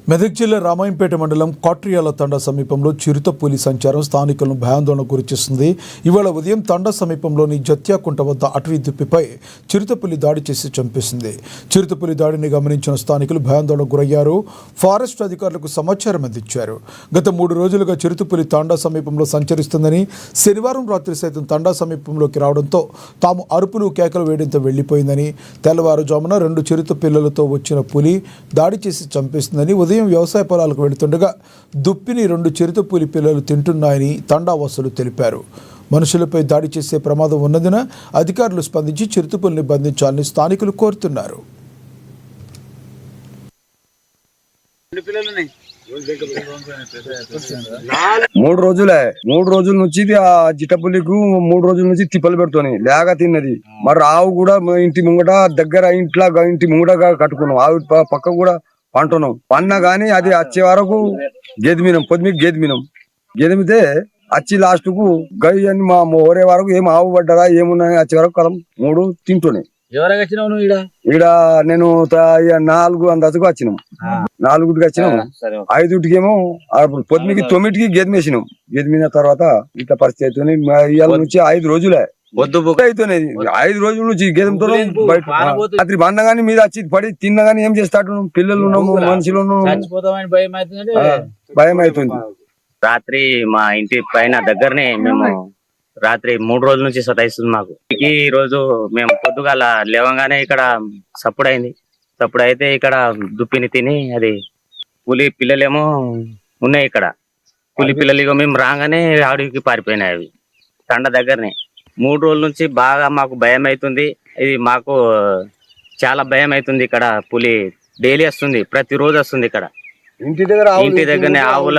మెదక్ జిల్లా రామాయంపేట మండలం కాట్రియాల తండా సమీపంలో చిరుతపులి సంచారం స్థానికులను భయాందోళనకు గురిచేస్తుంది. ఇవాళ ఉదయం తండా సమీపంలోని జత్యాకుంట వద్ద అటవీ దుప్పిపై చిరుతపులి దాడి చేసి చంపేసింది. చిరుతపులి దాడిని గమనించిన స్థానికులు భయాందోళనకు గురయ్యారు. ఫారెస్ట్ అధికారులకు సమాచారం అందించారు. గత 3 రోజులుగా చిరుతపులి తండా సమీపంలో సంచరిస్తుందని, శనివారం రాత్రి సైతం తండా సమీపంలోకి రావడంతో తాము అరుపులు కేకలు వేయడంతో వెళ్లిపోయిందని, తెల్లవారుజామున 2 చిరుత పిల్లలతో వచ్చిన పులి దాడి చేసి చంపేసిందని, ఉదయం వ్యవసాయ పొలాలకు వెళుతుండగా దుప్పిని 2 చిరుతపులి పిల్లలు తింటున్నాయని తండావాసులు తెలిపారు. మనుషులపై దాడి చేసే ప్రమాదం ఉన్నందున అధికారులు స్పందించి చిరుతపులిని బంధించాలని స్థానికులు కోరుతున్నారు. 3 రోజుల నుంచి ఆ జిట్టపులికు 3 రోజుల నుంచి తిప్పలు పెడుతుంది లేక తిన్నది. మరి ఆవు కూడా ఇంటి ముంగట దగ్గర ఇంటి ముంగట కట్టుకున్నాం. ఆవు పక్క కూడా పంటున్నాం. పన్నా గానీ అది వచ్చే వరకు గెదిమినాం. పొద్దుమికి గెదిమితే వచ్చి లాస్ట్ కు గై అని మా ఓరే వరకు ఏం ఆవు పడ్డరా ఏమున్నాయి వచ్చే వరకు కలం 3 తింటున్నాయి. ఈడ నేను 4 అందాజుకు వచ్చినాం. 4కి వచ్చినాం. 5కి ఏమో పొద్దుమికి 9కి గెదిమేసినాం. గెదిమిన తర్వాత ఇట్లా పరిస్థితి ఇవాళ నుంచి 5 రోజులే అవుతున్నది. 5 రోజుల నుంచి గేదెంతో రాత్రి బండగాని మీద వచ్చి పడి తిన్నగాని ఏం చేస్తాడు. పిల్లలు ఉన్నాము, మనుషులు భయం అవుతుంది. రాత్రి మా ఇంటి పైన దగ్గరనే మేము రాత్రి 3 రోజుల నుంచి సతాయిస్తుంది మాకు. ఈ రోజు మేము పొద్దుగాల లేవగానే ఇక్కడ సప్పుడు అయితే ఇక్కడ దుప్పిని తిని అది పులి పిల్లలేమో ఉన్నాయి. ఇక్కడ పులి పిల్లలు మేము రాగానే అడవికి పారిపోయినాయి. అవి తండ దగ్గరనే 3 రోజుల నుంచి బాగా మాకు భయం అవుతుంది. ఇది మాకు చాలా భయం అవుతుంది. ఇక్కడ పులి డైలీ వస్తుంది, ప్రతిరోజు వస్తుంది. ఇక్కడ ఇంటి దగ్గరనే ఆవుల